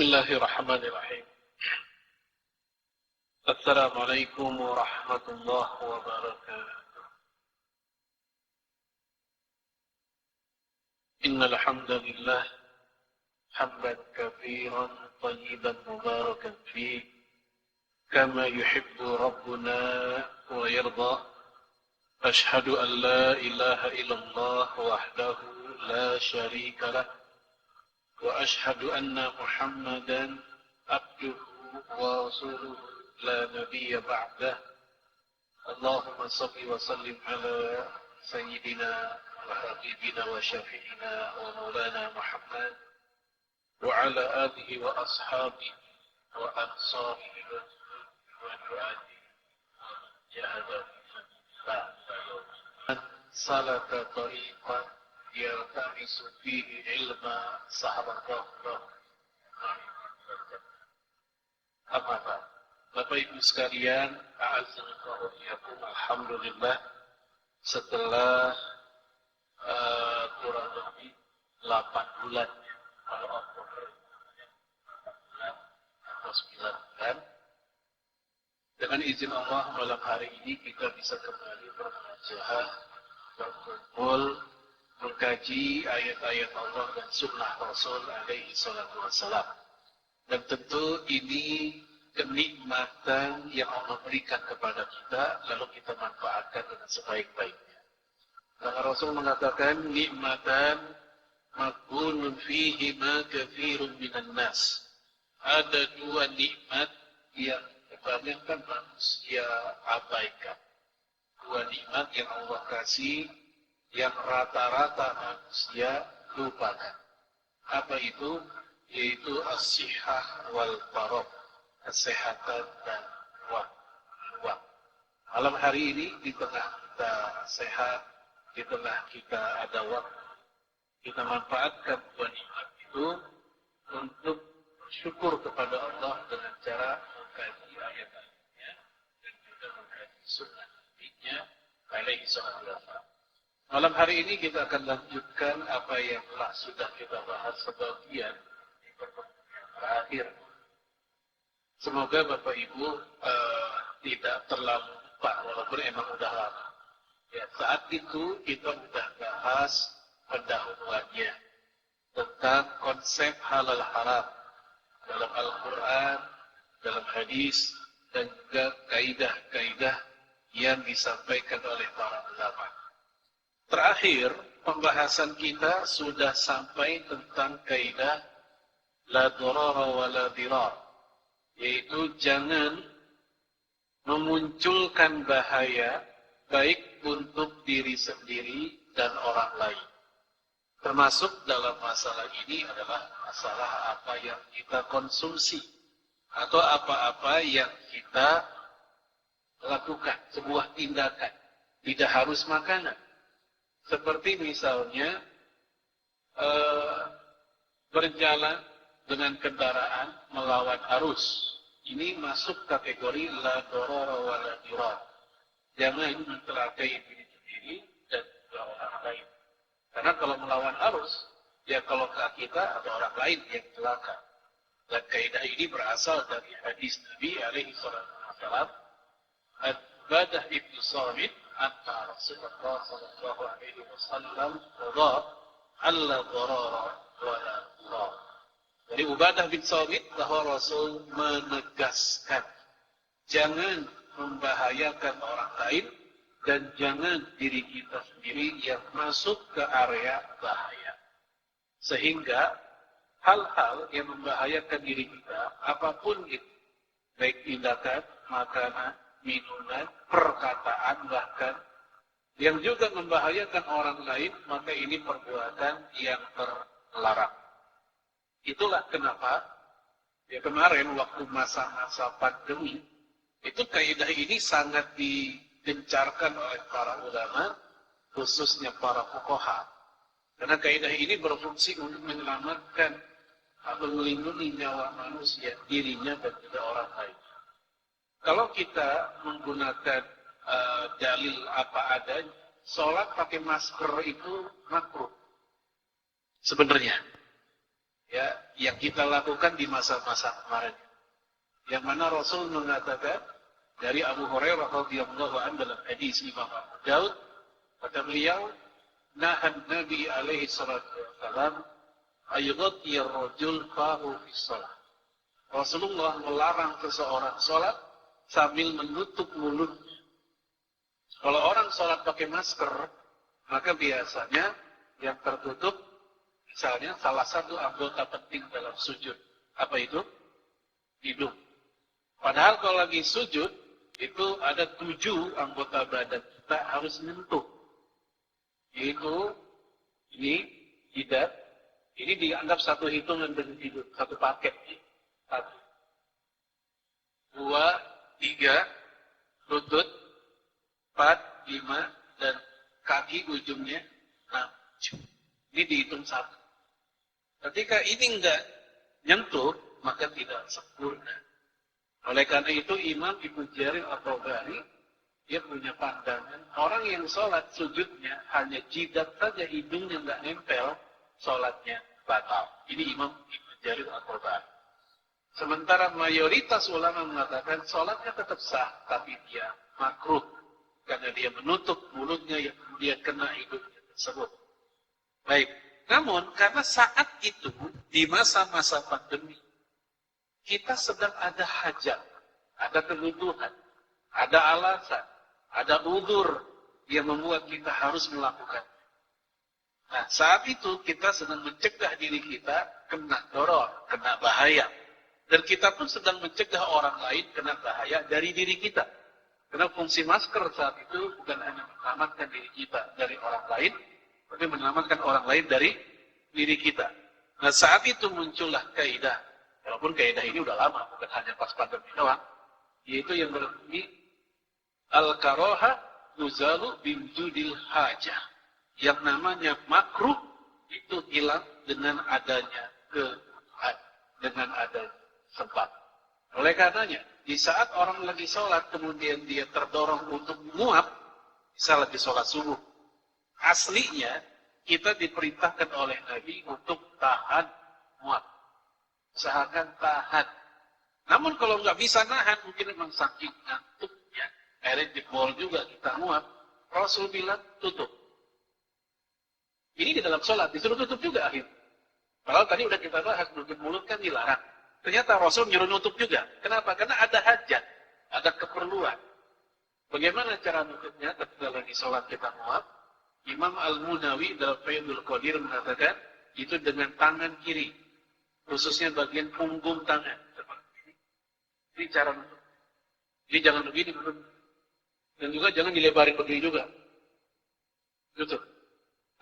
Bismillahirrahmanirrahim. Assalamualaikum warahmatullahi wabarakatuh. Innal hamdalillah hamdan katsiran tayyiban mubarakan fihi kama yuhibbu rabbuna wa yarda. Ashhadu an la ilaha illallah wahdahu la syarika lah wa ashhadu anna Muhammadan abduhu wa rasuluhu la nabiyya ba'dah. Allahumma salli wa sallim ala sayyidina wa habibina wa syafi'ina wa maulana Muhammad wa ala alihi wa ashabihi wa ansarihi wa du'ati wa jahada salaka tariqan yaltamisu fihi ilma sahabatullah. Apa? Bapak Ibu sekalian, alhamdulillah, setelah kurang lebih 8 bulan kalau Oktober atau 9 bulan, dengan izin Allah malam hari ini kita bisa kembali bermunajat, berkumpul, mengkaji ayat-ayat Allah dan sunnah Rasul alaihi salatu wassalam. Dan tentu ini kenikmatan yang Allah berikan kepada kita, lalu kita manfaatkan dengan sebaik-baiknya. Karena Rasul mengatakan, nikmatan maghbunun fihi ma katsirun minan nas. Ada 2 nikmat yang kebanyakan manusia abaikan. 2 nikmat yang Allah kasih yang rata-rata manusia lupakan. Apa itu? Yaitu as-sihah wal faragh, kesehatan dan ruang. Malam hari ini di tengah kita sehat, di tengah kita ada waktu, kita manfaatkan 2 nikmat itu untuk bersyukur kepada Allah dengan cara mengkaji ayat-ayatnya dan juga mengkaji sunnah Nabi-Nya alaihi salatu wassalam. Malam hari ini kita akan lanjutkan apa yang telah sudah kita bahas sebagian di pertemuan yang terakhir. Semoga Bapak Ibu tidak terlalu lupa, walaupun emang udah lama. Ya, saat itu kita sudah bahas pendahuluannya tentang konsep halal haram dalam Al-Quran, dalam hadis, dan juga kaidah-kaidah yang disampaikan oleh para ulama. Terakhir, pembahasan kita sudah sampai tentang kaidah la darara wa la dirar, yaitu jangan memunculkan bahaya baik untuk diri sendiri dan orang lain. Termasuk dalam masalah ini adalah masalah apa yang kita konsumsi atau apa-apa yang kita lakukan, sebuah tindakan, tidak harus makanan. Seperti misalnya berjalan dengan kendaraan melawan arus. Ini masuk kategori la darara wa la dirar. Jangan mencelakai diri sendiri dan juga orang lain. Karena kalau melawan arus, ya kalau kita ada orang lain yang celaka. Dan kaidah ini berasal dari hadis Nabi alaihi salatu wassalam, Ubadah ibn Samit anna Rasulullah sallallahu alaihi wasallam qada alla darara wa la dirar. Dari Ubadah bin Samit bahwa Rasul menegaskan jangan membahayakan orang lain dan jangan diri kita sendiri yang masuk ke area bahaya. Sehingga hal-hal yang membahayakan diri kita, apapun itu, baik tindakan, makanan, minuman, perkataan, bahkan yang juga membahayakan orang lain, maka ini perbuatan yang terlarang. Itulah kenapa ya kemarin waktu masa-masa pandemi itu kaidah ini sangat digencarkan oleh para ulama, khususnya para fuqaha. Karena kaidah ini berfungsi untuk menyelamatkan atau melindungi nyawa manusia, dirinya dan juga orang lain. Kalau kita menggunakan dalil apa adanya, sholat pakai masker itu makruh sebenarnya. Ya, yang kita lakukan di masa-masa kemarin. Yang mana Rasul mengatakan dari Abu Hurairah radhiyallahu anhu dalam hadis Imam Abu Daud, kata beliau, nahan Nabi alaihi salatu wasallam ayyughti ar-rajul fahu fi shalah. Rasulullah melarang seseorang sholat sambil menutup mulutnya. Kalau orang sholat pakai masker, maka biasanya yang tertutup, misalnya salah satu anggota penting dalam sujud. Apa itu? Hidung. Padahal kalau lagi sujud, itu ada 7 anggota badan kita harus menyentuh. Yaitu, ini, jidat, ini dianggap satu hitungan dengan hidup, satu paket. 1, 2, 3, lutut, 4, 5, dan kaki ujungnya 6. Ini dihitung 1. Ketika ini enggak nyentuh, maka tidak sempurna. Oleh karena itu Imam Ibnu Jarir At-Tabari dia punya pandangan orang yang sholat sujudnya hanya jidat saja, hidungnya enggak nempel, sholatnya batal. Ini Imam Ibnu Jarir At-Tabari. Sementara mayoritas ulama mengatakan sholatnya tetap sah, tapi dia makruh karena dia menutup mulutnya yang kemudian kena hidungnya tersebut. Baik, namun karena saat itu di masa-masa pandemi kita sedang ada hajat, ada kebutuhan, ada alasan, ada udzur yang membuat kita harus melakukan. Nah, saat itu kita sedang mencegah diri kita kena doror, kena bahaya. Dan kita pun sedang mencegah orang lain kena bahaya dari diri kita. Karena fungsi masker saat itu bukan hanya menyelamatkan diri kita dari orang lain, tapi menyelamatkan orang lain dari diri kita. Nah, saat itu muncullah kaidah. Walaupun kaidah ini udah lama, bukan hanya pas pandemi doang. Yaitu yang berbunyi al-karoha nuzalu bimjudil hajah. Yang namanya makruh itu hilang dengan adanya kebutuhan, dengan adanya sebab. Oleh karenanya, di saat orang lagi sholat, kemudian dia terdorong untuk menguap, misal lagi sholat subuh, aslinya kita diperintahkan oleh Nabi untuk tahan muap. Usahakan tahan. Namun kalau nggak bisa nahan, mungkin memang saking ngantuknya, akhirnya jebol juga kita muap, Rasul bilang tutup. Ini di dalam sholat, disuruh tutup juga akhirnya. Padahal tadi udah kita bahas, menutup mulut kan dilarang. Ternyata Rasul nyuruh nutup juga. Kenapa? Karena ada hajat, ada keperluan. Bagaimana cara nutupnya ketika lagi sholat kita muap? Imam Al-Munawi dalam Faidul Qadir mengatakan, itu dengan tangan kiri. Khususnya bagian punggung tangan. Seperti ini. Ini cara nutup. Jadi jangan begini. Dan juga jangan dilebarin begini juga. Tutup.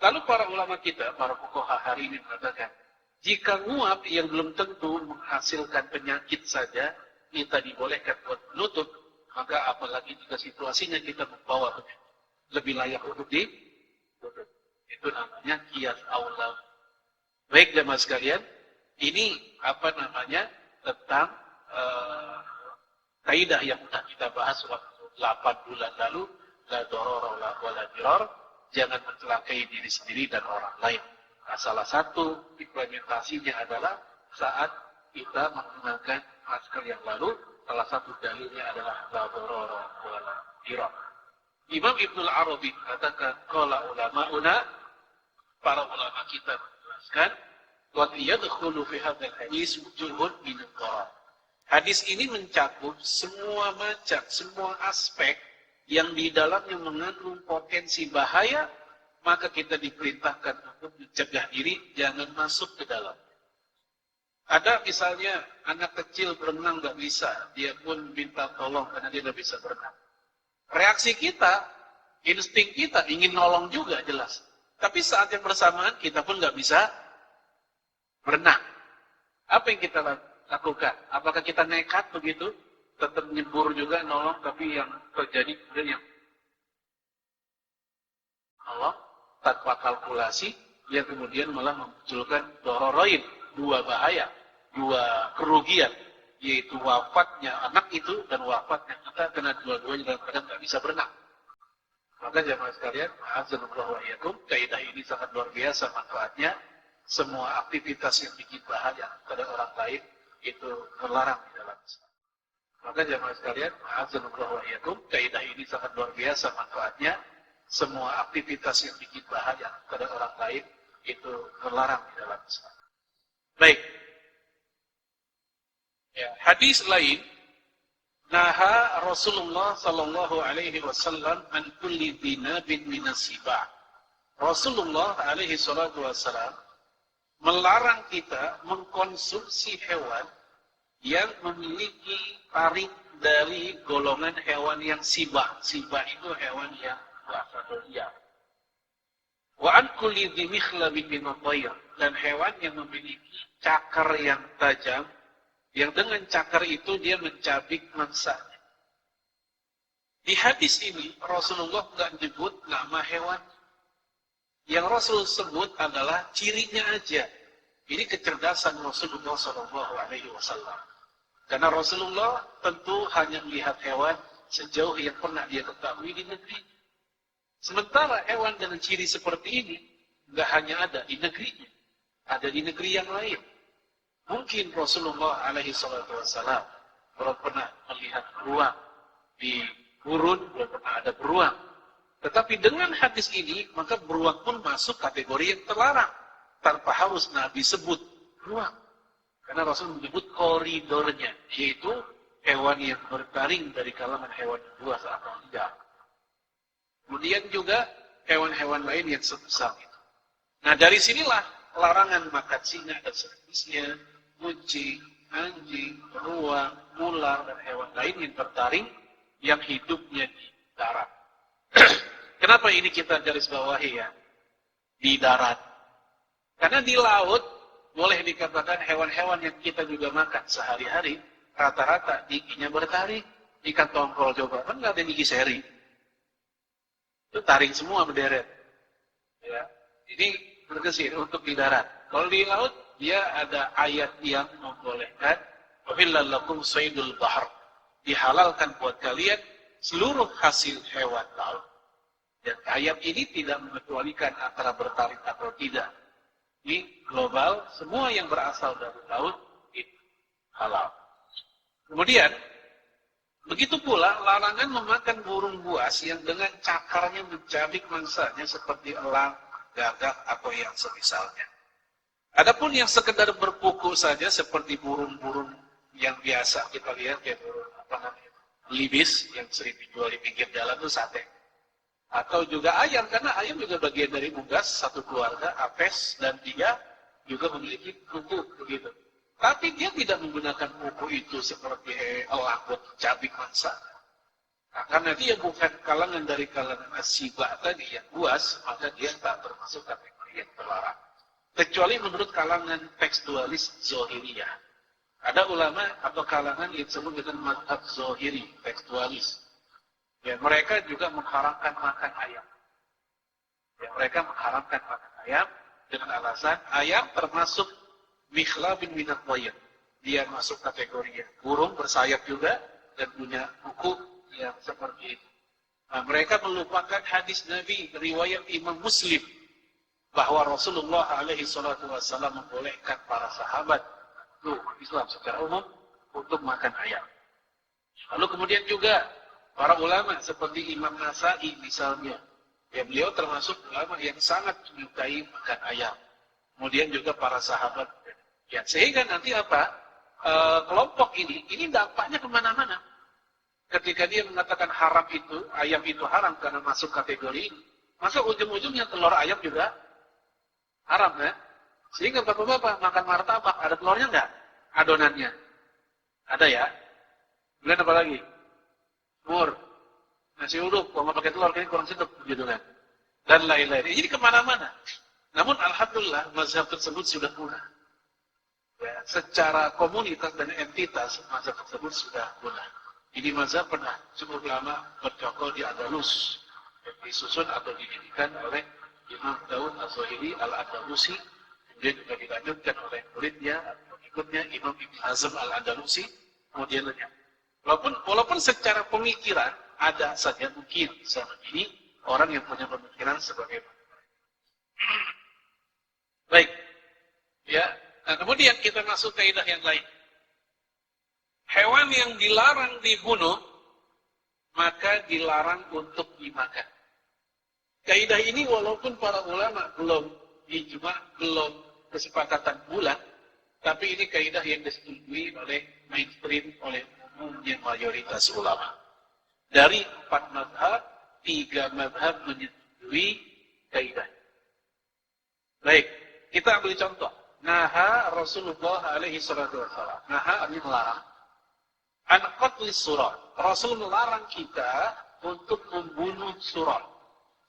Lalu para ulama kita, para fuqaha hari ini mengatakan, jika nguap yang belum tentu menghasilkan penyakit saja, kita dibolehkan buat menutup, maka apalagi jika situasinya kita membawa penyakit. Lebih layak untuk ditutup. Itu namanya qiyas aula. Baik jemaah sekalian, ini tentang kaidah yang sudah kita bahas waktu 8 bulan lalu, la doror wa la dirar, jangan mencelakai diri sendiri dan orang lain. Nah, salah satu implementasinya adalah saat kita menggunakan masker yang lalu, salah satu dalilnya adalah la doror wa la dirar. Imam Ibnul Arabi katakan, qala ulama'una, para ulama kita menjelaskan, wa yadkhulu fi hadzal hadis wujuhun min ad-darar. Hadis ini mencakup semua macam, semua aspek yang di dalamnya mengandung potensi bahaya, maka kita diperintahkan untuk mencegah diri jangan masuk ke dalam. Ada misalnya anak kecil berenang nggak bisa, dia pun minta tolong karena dia nggak bisa berenang. Reaksi kita, insting kita ingin nolong juga jelas. Tapi saat yang bersamaan kita pun nggak bisa berenang. Apa yang kita lakukan? Apakah kita nekat begitu? Tetap nyebur juga nolong, tapi yang terjadi kemudian yang nolong tanpa kalkulasi, yang kemudian malah memunculkan dororoin, 2 bahaya, 2 kerugian, yaitu wafatnya anak itu dan wafatnya kita, karena dua-duanya dalam keadaan nggak bisa berenang. Maka jemaah sekalian, azanullah wa iyyakum, kaidah ini sangat luar biasa manfaatnya. semua aktivitas yang bikin bahaya pada orang lain itu terlarang di dalam Islam. Maka jemaah sekalian, azanullah wa iyyakum, kaidah ini sangat luar biasa manfaatnya. Semua aktivitas yang bikin bahaya pada orang lain itu terlarang di dalam Islam. Baik. Ya, hadis lain, naha Rasulullah sallallahu alaihi wasallam an kulli dhinabin minas siba. Rasulullah alaihi salatu wasallam melarang kita mengkonsumsi hewan yang memiliki taring dari golongan hewan yang sibah. Sibah itu hewan yang buas atau liar. Wa an kulli dhi mikhlabin min at-tayr, dan hewan yang memiliki cakar yang tajam, yang dengan cakar itu dia mencabik mangsanya. Di hadis ini Rasulullah enggak menyebut nama hewan. Yang Rasul sebut adalah cirinya aja. Ini kecerdasan Rasulullah SAW. Karena Rasulullah tentu hanya melihat hewan sejauh yang pernah dia ketahui di negeri. Sementara hewan dengan ciri seperti ini nggak hanya ada di negerinya, ada di negeri yang lain. Mungkin Rasulullah SAW belum pernah melihat beruang di gurun, belum pernah ada beruang. Tetapi dengan hadis ini, maka beruang pun masuk kategori yang terlarang. Tanpa harus Nabi sebut beruang. Karena Rasul menyebut koridornya, yaitu hewan yang bertaring dari kalangan hewan buas atau liar. Kemudian juga hewan-hewan lain yang sebesar itu. Nah dari sinilah larangan makan singa dan sejenisnya, kucing, anjing, beruang, ular, dan hewan lain yang bertaring yang hidupnya di darat. Kenapa ini kita garis bawahi ya? Di darat. Karena di laut, boleh dikatakan hewan-hewan yang kita juga makan sehari-hari, rata-rata giginya bertaring. Ikan tongkol coba, kan nggak ada gigi seri. Itu taring semua berderet. Ya. Ini bergeser untuk di darat. Kalau di laut, dia ada ayat yang membolehkan, "Uhillal lakum saydul bahr." Dihalalkan buat kalian seluruh hasil hewan laut. Dan ayat ini tidak mengecualikan antara bertaring atau tidak. Ini global, semua yang berasal dari laut itu halal. Kemudian, begitu pula larangan memakan burung buas yang dengan cakarnya mencabik mangsanya seperti elang, gagak, atau yang semisalnya. Adapun yang sekedar berkuku saja seperti burung-burung yang biasa kita lihat, kayak burung libis yang sering dijual di pinggir jalan itu sate. Atau juga ayam, karena ayam juga bagian dari unggas satu keluarga, apes, dan dia juga memiliki kuku begitu. Tapi dia tidak menggunakan kuku itu seperti elang buat cabik mangsa. Nah, karena dia bukan kalangan dari kalangan asibah tadi yang buas, maka dia tak termasuk kategori yang terlarang. Kecuali menurut kalangan tekstualis Zohiriyah. Ada ulama atau kalangan yang disebut dengan mazhab Zohiri, tekstualis. Ya, mereka juga mengharamkan makan ayam. Ya, mereka mengharamkan makan ayam dengan alasan ayam termasuk mikhlabin minat tayr. Dia masuk kategori burung bersayap juga dan punya kuku yang seperti itu. Nah, mereka melupakan hadis Nabi riwayat Imam Muslim bahwa Rasulullah alaihi salatu wasallam membolehkan para sahabat Islam secara umum untuk makan ayam. Lalu kemudian juga para ulama seperti Imam Nasai misalnya, ya beliau termasuk ulama yang sangat menyukai makan ayam. Kemudian juga para sahabat, ya sehingga nanti apa? Kelompok ini dampaknya kemana-mana. Ketika dia mengatakan haram itu, ayam itu haram karena masuk kategori ini, maka ujung-ujungnya telur ayam juga haram kan? Sehingga bapak-bapak makan martabak, ada telurnya enggak? Adonannya. Ada ya? Kemudian apa lagi? Mur, nasi uduk, kalau nggak pakai telur, kayaknya kurang sedap, gitu kan. Dan lain-lain. Jadi kemana-mana. Namun Alhamdulillah, mazhab tersebut sudah punah. Ya, secara komunitas dan entitas, mazhab tersebut sudah punah. Ini mazhab pernah cukup lama bercokol di Andalus. Yang disusun atau didirikan oleh Imam Daud Az-Zahiri Al-Andalusi. Kemudian juga dilanjutkan oleh muridnya, pengikutnya Imam Ibn Hazm Al-Andalusi. Kemudian Walaupun secara pemikiran ada saja mungkin sama ini orang yang punya pemikiran sebagai baik. Ya. Nah, kemudian kita masuk kaidah yang lain. Hewan yang dilarang dibunuh, maka dilarang untuk dimakan. Kaidah ini walaupun para ulama belum ijma, belum kesepakatan bulat, tapi ini kaidah yang disetujui oleh mainstream, oleh umumnya mayoritas ulama. Dari 4 mazhab, 3 mazhab menyetujui kaidah. Baik, kita ambil contoh. Naha Rasulullah alaihi salatu wassalam. Naha artinya melarang. An qatlis surat. Rasul melarang kita untuk membunuh surat.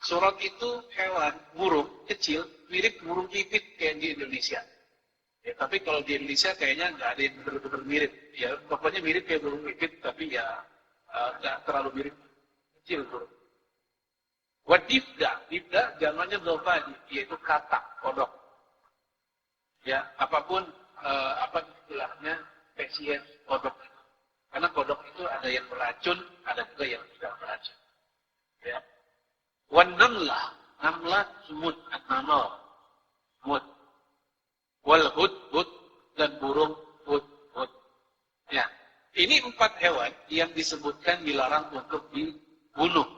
Surat itu hewan, burung kecil, mirip burung pipit kayak di Indonesia. Ya, tapi kalau di Indonesia kayaknya nggak ada yang benar-benar mirip. Ya, pokoknya mirip kayak burung pipit, tapi ya nggak terlalu mirip. Kecil burung. Wadifda, difda jamannya dhofadi, yaitu katak, kodok. Ya, apapun apa istilahnya spesies kodok. Karena kodok itu ada yang beracun, ada juga yang tidak beracun. Ya. Wan namlah, namlah semut, an-namal, semut. Wal hudhud dan burung hudhud. Ya, ini 4 hewan yang disebutkan dilarang untuk dibunuh.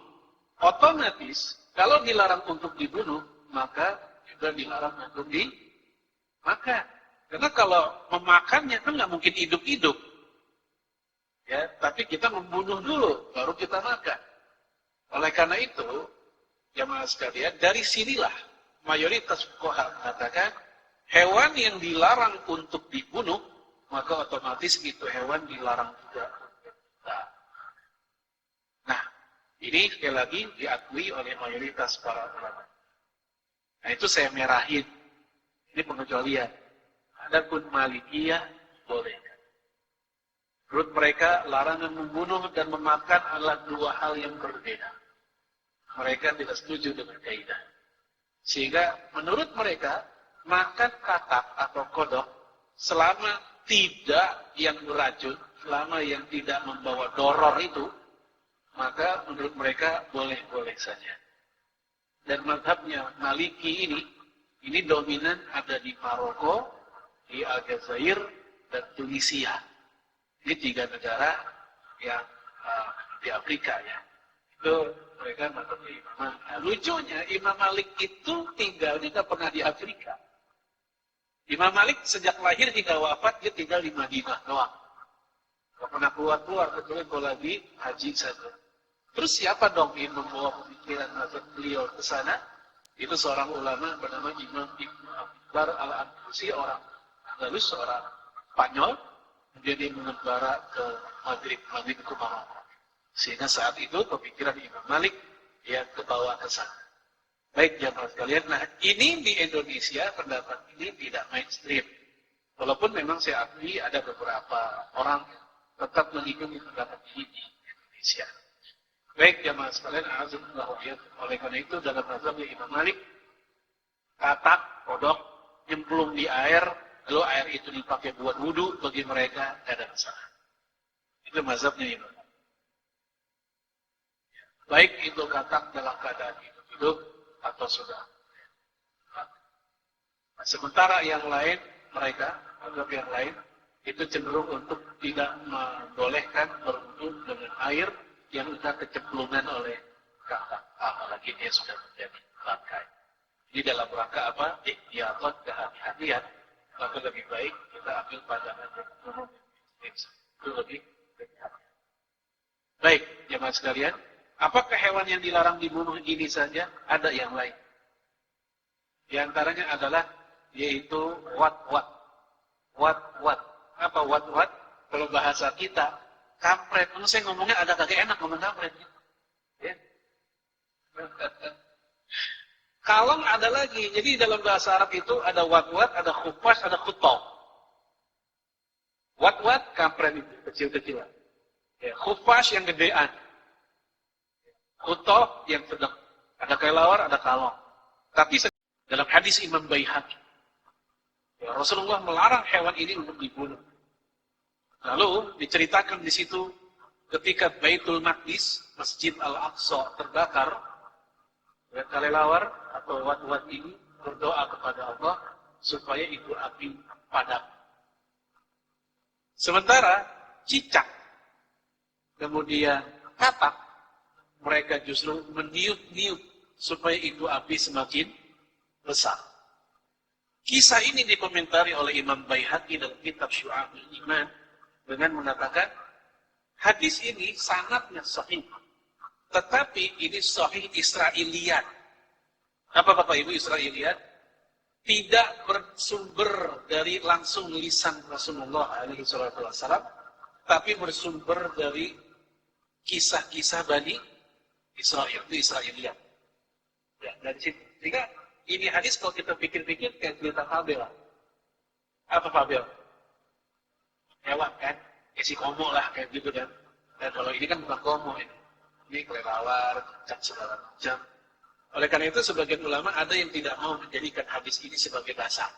Otomatis, kalau dilarang untuk dibunuh, maka juga dilarang untuk dimakan. Karena kalau memakannya kan nggak mungkin hidup-hidup. Ya, tapi kita membunuh dulu, baru kita makan. Oleh karena itu, jamaah sekalian, dari sinilah mayoritas fuqaha mengatakan hewan yang dilarang untuk dibunuh, maka otomatis itu hewan dilarang juga. Nah, ini sekali lagi diakui oleh mayoritas para ulama. Nah, itu saya merahin. Ini pengecualian. Adapun Malikiyah boleh. Menurut mereka, larangan membunuh dan memakan adalah 2 hal yang berbeda. Mereka tidak setuju dengan kaidah. Sehingga menurut mereka, makan katak atau kodok selama tidak yang beracun, selama yang tidak membawa doror itu, maka menurut mereka boleh-boleh saja. Dan mazhabnya Maliki ini dominan ada di Maroko, di Aljazair, dan Tunisia. Ini 3 negara yang di Afrika ya. Itu mereka mazhabnya Imam Malik. Nah, lucunya Imam Malik itu tinggalnya nggak pernah di Afrika. Imam Malik sejak lahir hingga wafat dia tinggal di Madinah doang. Nggak pernah keluar kecuali kalau lagi haji saja. Terus siapa dong yang membawa pemikiran mazhab beliau ke sana? Itu seorang ulama bernama Imam Ibnu Abdullah Al-Andalusi, orang Andalus, seorang Spanyol. Kemudian dia mengembara ke Madrid ke Maroko. Sehingga saat itu pemikiran Imam Malik dia kebawa ke sana. Baik jamaah sekalian, nah ini di Indonesia pendapat ini tidak mainstream. Walaupun memang saya akui ada beberapa orang yang tetap mengikuti pendapat ini di Indonesia. Baik jamaah sekalian, oleh karena itu dalam mazhabnya Imam Malik, katak, kodok, nyemplung di air, lalu air itu dipakai buat wudu, bagi mereka tidak ada masalah. Itu mazhabnya Imam Malik. Baik itu katak dalam keadaan hidup atau sudah. Nah, sementara yang lain, mereka, mazhab yang lain, itu cenderung untuk tidak membolehkan berwudu dengan air yang sudah kecemplungan oleh katak. Apalagi dia sudah menjadi bangkai. Ini dalam rangka apa? Ikhtiyatat, kehati-hatian. Maka lebih baik kita ambil pandangan yang umum. Itu lebih hati-hati. Baik, jemaah sekalian. Apakah hewan yang dilarang dibunuh ini saja? Ada yang lain. Di antaranya adalah yaitu wat-wat. Wat-wat. Apa wat-wat? Kalau bahasa kita, kampret. Menurut saya ngomongnya ada kagak enak ngomong kampret. Ya. Kalong ada lagi. Jadi dalam bahasa Arab itu ada wat-wat, ada khufas, ada khutbah. Wat-wat, kampret itu, kecil-kecilan. Ya, khufas yang gedean. Khutbah yang sedang. Ada kelelawar, ada kalong. Tapi dalam hadis Imam Baihaqi, ya, Rasulullah melarang hewan ini untuk dibunuh. Lalu diceritakan di situ ketika Baitul Maqdis, Masjid Al-Aqsa terbakar, kelelawar atau wat-wat ini berdoa kepada Allah supaya itu api padam. Sementara cicak, kemudian katak, mereka justru meniup-niup supaya itu api semakin besar. Kisah ini dikomentari oleh Imam Baihaqi dalam kitab Syu'abul Iman dengan mengatakan hadis ini sanadnya sahih, tetapi ini sahih Israiliyat. Apa Bapak Ibu Israiliyat? Tidak bersumber dari langsung lisan Rasulullah SAW, tapi bersumber dari kisah-kisah Bani Israel, itu Israiliyat. Ya, dari situ. Sehingga ini hadis kalau kita pikir-pikir kayak cerita fabel. Apa fabel? Hewan kan? Si komo lah kayak gitu kan. Dan kalau ini kan bukan komo ini. Ini kelelawar, cicak segala macam. Oleh karena itu sebagian ulama ada yang tidak mau menjadikan hadis ini sebagai dasar.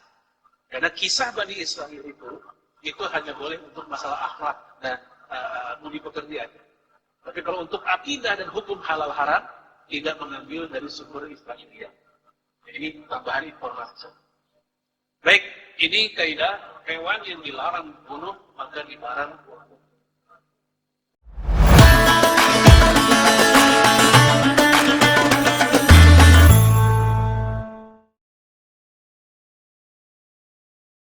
Karena kisah Bani Israel itu hanya boleh untuk masalah akhlak dan budi pekerjaan. Tapi kalau untuk akidah dan hukum halal haram tidak mengambil dari sumber Israiliyat. Ini tambahan informasi. Baik, ini kaidah hewan yang dilarang bunuh maka dilarang